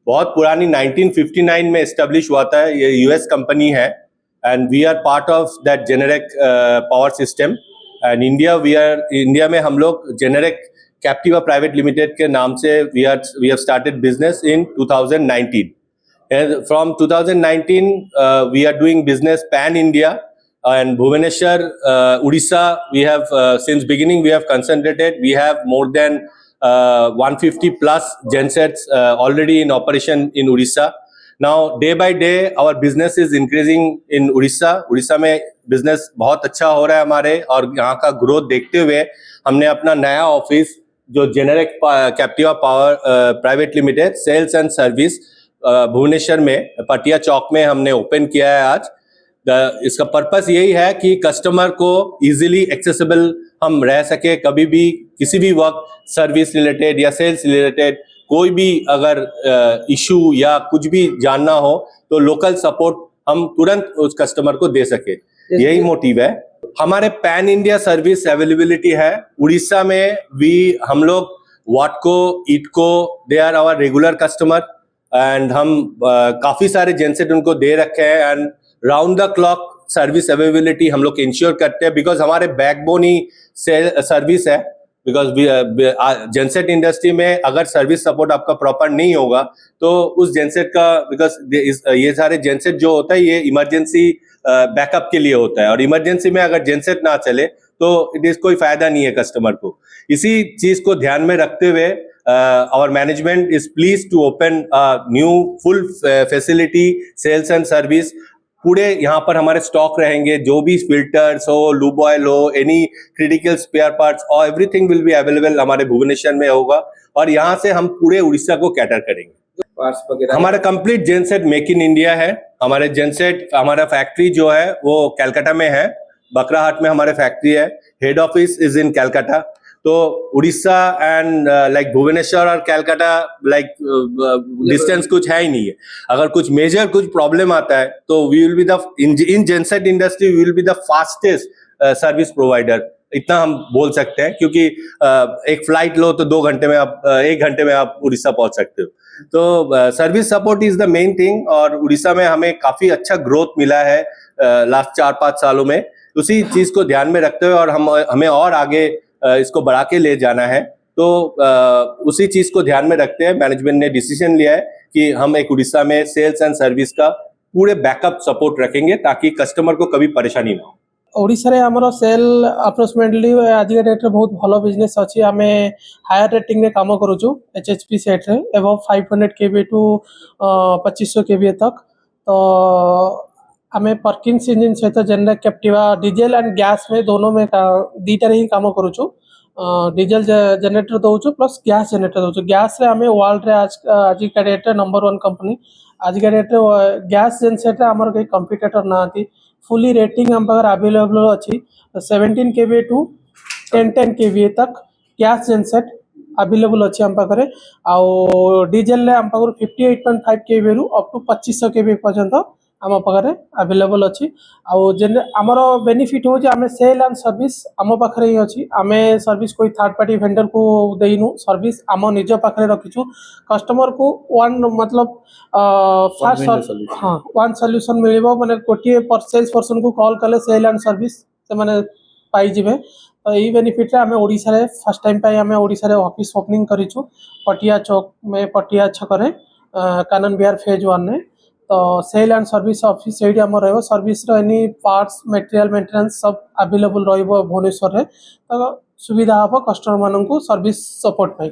बहुत पुरानी 1959 में एस्टेब्लिश हुआ था। ये यूएस कंपनी है and we are part of that generic power system. And India में हम लोग जेनेरिक कैप्टिवा प्राइवेट लिमिटेड के नाम से we have started business in 2019। From 2019 we are doing business pan India, and Bhubaneswar, Odisha, we have since beginning we have concentrated. We have more than 150 plus gensets already in operation in Odisha. Now day by day our business is increasing in Odisha में business बहुत अच्छा हो रहा है हमारे, और यहाँ का ग्रोथ देखते हुए हमने अपना नया ऑफिस जो generic Captiva power private limited sales and service Bhubaneswar में पटिया चौक में हमने ओपन किया है आज। इसका पर्पस यही है कि कस्टमर को इजीली एक्सेसिबल हम रह सके, कभी भी किसी भी वक्त सर्विस रिलेटेड या सेल्स रिलेटेड कोई भी अगर इशू या कुछ भी जानना हो तो लोकल सपोर्ट हम तुरंत उस कस्टमर को दे सके, यही मोटिव है। हमारे पैन इंडिया सर्विस अवेलेबिलिटी है। उड़ीसा में हम लोग वाटको, ITCO, they are our regular customer and हम काफी सारे जेनसेट उनको दे रखे हैं and round the clock service availability हम लोग इंश्योर करते हैं, बिकॉज हमारे बैकबोन ही सर्विस है। बिकॉज जेनसेट इंडस्ट्री में अगर सर्विस सपोर्ट आपका प्रॉपर नहीं होगा तो उस जेनसेट का, बिकॉज ये सारे जेनसेट जो होता है ये इमरजेंसी बैकअप के लिए होता है, और इमरजेंसी में अगर जेनसेट ना चले तो इट इज कोई फायदा नहीं है कस्टमर को। इसी चीज को ध्यान में रखते हुए our management is pleased to open a new full facility sales and service। पूरे यहाँ पर हमारे स्टॉक रहेंगे, जो भी फिल्टर्स हो, लूब ऑयल हो, एनी क्रिटिकल स्पेयर पार्ट्स और एवरीथिंग विल बी अवेलेबल हमारे भुवनेश्वर में होगा, और यहाँ से हम पूरे उड़ीसा को कैटर करेंगे। हमारा complete genset make in India है। हमारे जेनसेट, हमारा फैक्ट्री जो है वो कलकत्ता में है, बकराहाट में हमारे फैक्ट्री है, head office is in Calcutta. तो उड़ीसा एंड लाइक भुवनेश्वर और कलकत्ता लाइक डिस्टेंस कुछ है ही नहीं है। अगर कुछ मेजर कुछ प्रॉब्लम आता है तो we will be the in genset industry we will be the fastest service provider, इतना हम बोल सकते हैं, क्योंकि एक फ्लाइट लो तो 2 घंटे में आप 1 घंटे में आप उड़ीसा पहुंच सकते हो। तो service support is the main thing, और उड़ीसा में हमें काफी अच्छा ग्रोथ मिला है लास्ट 4-5 सालों में। उसी चीज को ध्यान में रखते हुए और हमें और आगे इसको बढ़ा के ले जाना है, तो उसी चीज को ध्यान में रखते हैं मैनेजमेंट ने डिसीजन लिया है कि हम एक उड़ीसा में सेल्स एंड सर्विस का पूरे बैकअप सपोर्ट रखेंगे ताकि कस्टमर को कभी परेशानी ना हो। ओडिशा रे हमरो सेल अप्रोक्सीमेटली आज के डेट रे बहुत भलो बिजनेस अछि। हमें हायर रेटिंग रे काम करू छु एचएचपी सेट रे एबव 500 केवी टू 2500 केवी तक। तो हमें पर्किंस इंजन सहित जेनेरिक कैप्टिवा डीजल एंड गैस में दोनों में दीटा ही काम करू छु। डीजल जनरेटर दउछु प्लस गैस जनरेटर दउछु। गैस रे हमें वर्ल्ड रे आज का डेट रे नंबर 1 कंपनी। आज का डेट रे गैस जेनसेट रे हमर के कंपटीटर नाती। फुली रेटिंग हम पाकर अवेलेबल अछि 17 केवी टू 10 केवी तक गैस जेनसेट अवेलेबल अछि हम पाकर। आ डीजल रे हम पाकर 58.5 केवी रु अप टू 2500 केवी पर्यंत आम पाखे अवेलेबल अच्छी। आमर बेनिफिट हो सेल एंड सर्विस आम पाखे ही अच्छी। आम सर्विस कोई थर्ड पार्टी वेंडर को देनु, सर्विस आम निज पाखे रखीचु। कस्टमर को वन मतलब फास्ट हाँ वन सॉल्यूशन मिल माने गोटे सेल्स पर्सन को कॉल कले सेल एंड सर्विस से माने पाइबे। तो यही बेनिफिट आम ओडिशा रे फर्स्ट टाइम आम ओडिशा रे ऑफिस ओपनिंग करिछु पटिया चौक में, पटिया छक कानन बिहार फेज 1 में। तो सेल एंड सर्विस ऑफिस से रही service any parts material maintenance सब अवेलेबल रही भुवनेश्वर रे। तो सुविधा हम कस्टमर मानक सर्विस सपोर्ट पाई।